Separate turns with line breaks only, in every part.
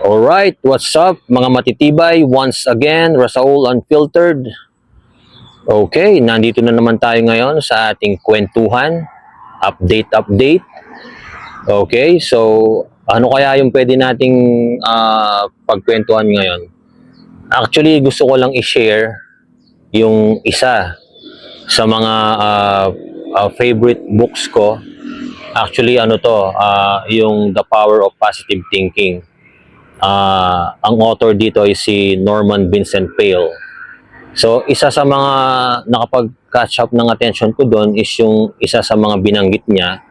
Alright, what's up mga matitibay? Once again, Rasaul Unfiltered. Okay, nandito na naman tayo ngayon sa ating kwentuhan. Update. Okay, so ano kaya yung pwede nating pagkwentuhan ngayon? Actually, gusto ko lang i-share yung isa sa mga favorite books ko. Actually, ano to, yung The Power of Positive Thinking. Ang author dito ay si Norman Vincent Peale. So, isa sa mga nakapag-catch up ng attention ko doon is yung isa sa mga binanggit niya,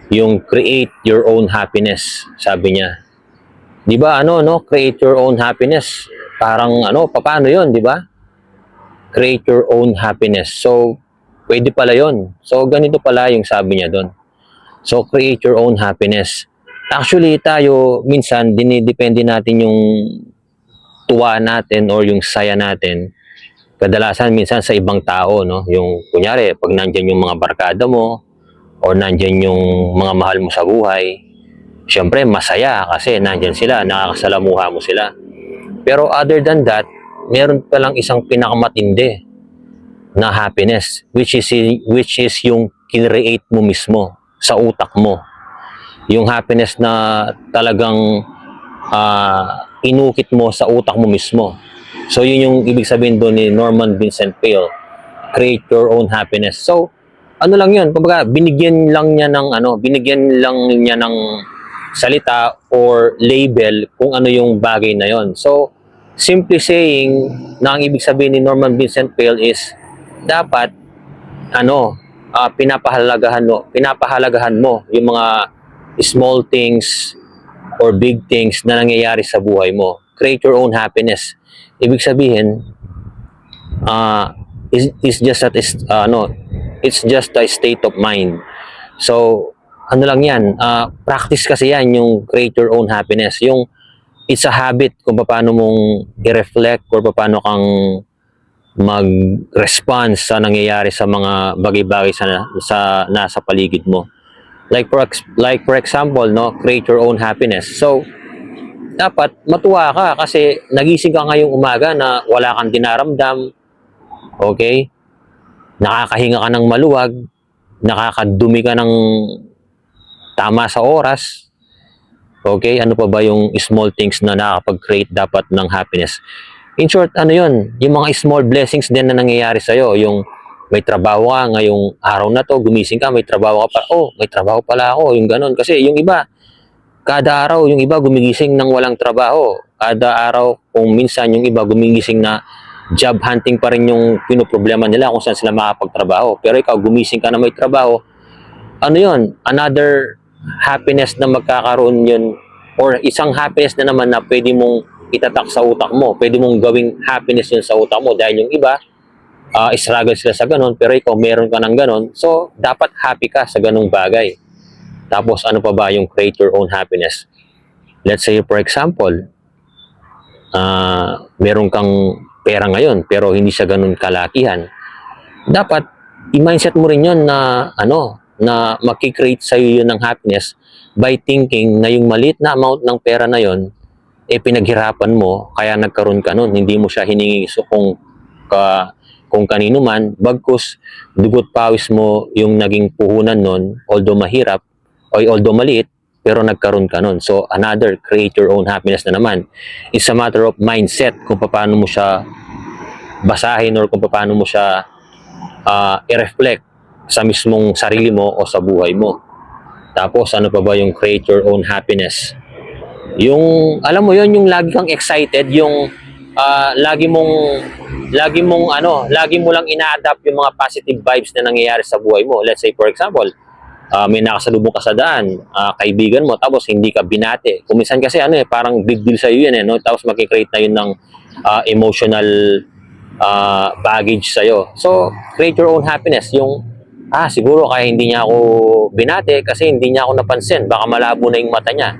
yung create your own happiness, sabi niya. 'Di ba create your own happiness. Parang paano 'yon, 'di ba? Create your own happiness. So, pwede pala 'yon. So, ganito pala yung sabi niya doon. So, create your own happiness. Actually, tayo minsan dinidepende natin yung tuwa natin or yung saya natin kadalasan minsan sa ibang tao, no? Yung kunyari, pag nandiyan yung mga barkada mo or nandiyan yung mga mahal mo sa buhay, syempre masaya kasi nandiyan sila, nakakasalamuha mo sila. Pero other than that, meron palang isang pinakamatindi na happiness which is yung kinreate mo mismo sa utak mo. Yung happiness na talagang inukit mo sa utak mo mismo. So yun yung ibig sabihin doon ni Norman Vincent Peale, create your own happiness. So ano lang yun, kumbaga binigyan lang niya ng salita or label kung ano yung bagay na yon. So simply saying na ang ibig sabihin ni Norman Vincent Peale is dapat pinapahalagahan mo yung mga small things or big things na nangyayari sa buhay mo. Create your own happiness. Ibig sabihin, it's just it's just a state of mind. So, ano lang yan, practice kasi yan, yung create your own happiness. Yung it's a habit kung paano mong i-reflect or paano kang mag-response sa nangyayari sa mga bagay-bagay sa nasa paligid mo. Like for example, create your own happiness. So, dapat matuwa ka kasi nagising ka ngayong umaga na wala kang dinaramdam, okay? Nakakahinga ka ng maluwag, nakakadumi ka ng tama sa oras, okay? Ano pa ba yung small things na nakakapag-create dapat ng happiness? In short, yun? Yung mga small blessings din na nangyayari sa'yo, yung may trabaho ka ngayong araw na to, gumising ka, may trabaho ka pa, may trabaho pala ako, yung ganun. Kasi yung iba, kada araw, yung iba gumigising ng walang trabaho. Kada araw, kung minsan yung iba gumigising na job hunting pa rin yung pinoproblema nila kung saan sila makapagtrabaho. Pero ikaw, gumising ka na may trabaho, yun? Another happiness na magkakaroon yun or isang happiness na naman na pwede mong itatak sa utak mo. Pwede mong gawing happiness yun sa utak mo dahil yung iba, struggle sila sa ganun, pero ikaw meron ka ng ganun. So, dapat happy ka sa ganung bagay. Tapos ano pa ba yung create your own happiness? Let's say for example, meron kang pera ngayon pero hindi siya ganun kalakihan. Dapat i-mindset mo rin 'yon na na makikreate sa iyo 'yun ng happiness by thinking na yung maliit na amount ng pera na 'yon pinaghirapan mo kaya nagkaroon ka nun. Hindi mo siya hiningi kung kanino man, bagkus dugot pawis mo yung naging puhunan nun, although mahirap although maliit, pero nagkaroon ka nun. So, another, create your own happiness na naman. It's a matter of mindset kung paano mo siya basahin or kung paano mo siya i-reflect sa mismong sarili mo o sa buhay mo. Tapos, ano pa ba yung create your own happiness? Yung, alam mo yon yung lagi kang excited, yung lagi mo lang ina-adapt yung mga positive vibes na nangyayari sa buhay mo. Let's say, for example, may nakasalubong ka sa daan, kaibigan mo, tapos hindi ka binate. Kuminsan kasi parang big deal sa iyo yan tapos makikreate na yun ng emotional baggage sa iyo. So, create your own happiness. Yung, siguro kaya hindi niya ako binate kasi hindi niya ako napansin. Baka malabo na yung mata niya.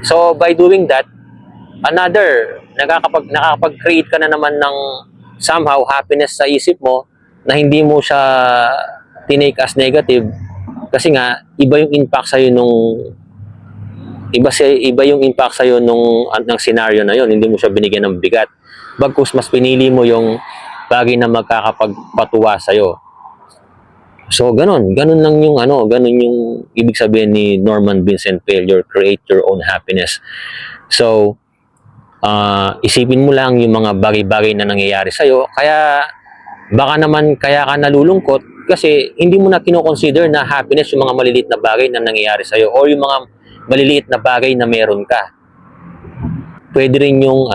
So, by doing that, another, nakakapag-create ka na naman ng somehow happiness sa isip mo na hindi mo siya tinake as negative kasi nga iba yung impact sa'yo iba yung impact sa'yo ng scenario na yon, hindi mo siya binigyan ng bigat. Bagkus mas pinili mo yung bagay na magkakapagpatuwa sa'yo. So, ganun lang yung ganun yung ibig sabihin ni Norman Vincent Peale, create your own happiness. So, isipin mo lang yung mga bagay-bagay na nangyayari sa'yo, kaya baka naman kaya ka nalulungkot kasi hindi mo na kino-consider na happiness yung mga maliliit na bagay na nangyayari sa'yo o yung mga maliliit na bagay na meron ka. Pwede rin yung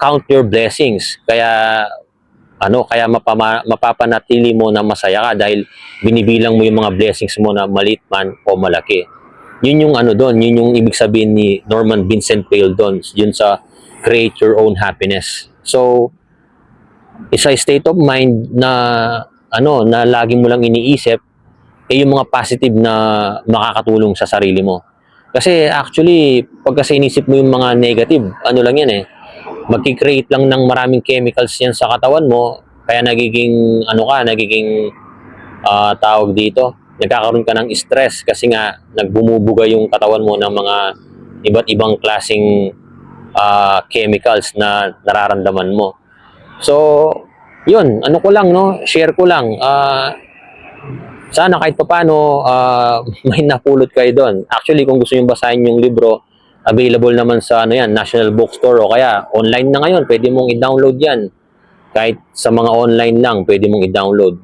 count your blessings. Kaya mapapanatili mo na masaya ka dahil binibilang mo yung mga blessings mo na maliit man o malaki. Yun yung doon, yun yung ibig sabihin ni Norman Vincent Peale doon, yun sa create your own happiness. So, isa state of mind na na lagi mo lang iniisip yung mga positive na makakatulong sa sarili mo. Kasi actually, pag kasi inisip mo yung mga negative, lang yan magki-create lang ng maraming chemicals yan sa katawan mo, kaya nagiging tawag dito, nagkakaroon ka ng stress kasi nga nagbumubuga yung katawan mo ng mga iba't ibang klaseng chemicals na nararamdaman mo. So, yun, share ko lang, sana kahit paano may napulot kayo doon. Actually, kung gusto nyo basahin yung libro, available naman sa National Bookstore o kaya online na ngayon, pwede mong i-download yan. Kahit sa mga online lang, pwede mong i-download.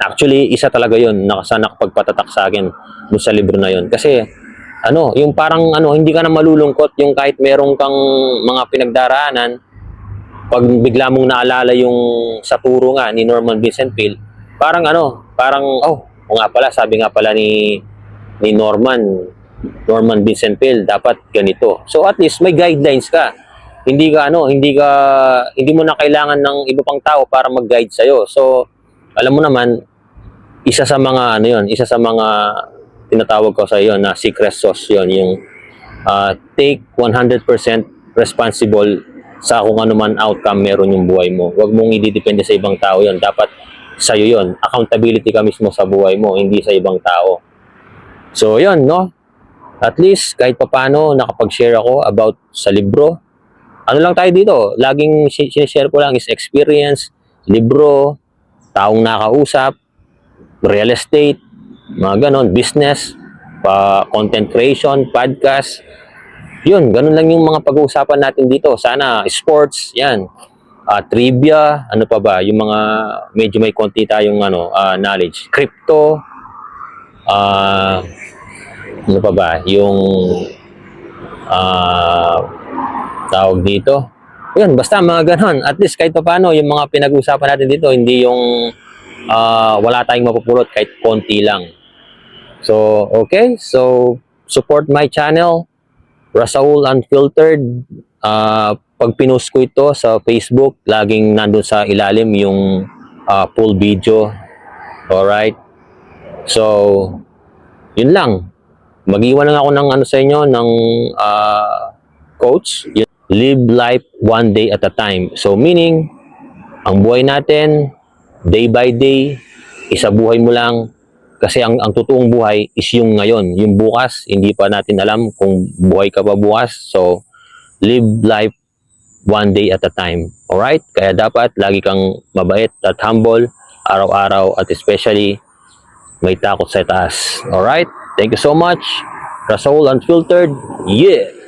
Actually, isa talaga yun sa nakapagpatatak sa akin sa libro na yun. Kasi, yung parang hindi ka na malulungkot, yung kahit merong kang mga pinagdaraanan, pag bigla mong naalala yung sa turo nga ni Norman Vincent Peale, parang nga pala, sabi nga pala ni Norman Vincent Peale, dapat ganito. So at least may guidelines ka. Hindi mo na kailangan ng iba pang tao para mag-guide sa iyo. So alam mo naman, isa sa mga tinatawag ko sa iyo na secret sauce 'yon, yung take 100% responsible sa kung ano man outcome meron yung buhay mo. Huwag mong ididepende sa ibang tao 'yon. Dapat sa iyo 'yon. Accountability ka mismo sa buhay mo, hindi sa ibang tao. So 'yon, at least, kahit paano, nakapag-share ako about sa libro. Lang tayo dito, laging sinishare ko lang is experience, libro, taong nakausap, real estate, mga ganon, business, content creation, podcast. Yun, ganun lang yung mga pag-uusapan natin dito. Sana, sports, yan. Trivia, pa ba, yung mga medyo may konti tayong knowledge. Crypto, pa ba, yung tawag dito. Yun, basta mga ganon. At least kahit paano, yung mga pinag-usapan natin dito, hindi yung wala tayong mapupulot kahit konti lang. So, okay. So, support my channel, Rasaul Unfiltered. Pag pinost ko ito sa Facebook, laging nandun sa ilalim yung full video. Alright. So, yun lang. Mag-iwan lang ako ng sa inyo, ng quotes. Live life one day at a time. So meaning, ang buhay natin, day by day, isa buhay mo lang. Kasi ang totoong buhay is yung ngayon. Yung bukas, hindi pa natin alam kung buhay ka pa bukas. So, live life one day at a time. Alright? Kaya dapat lagi kang mabait at humble, araw-araw, at especially may takot sa taas. Alright? Thank you so much. Rasaul Unfiltered. Yeah!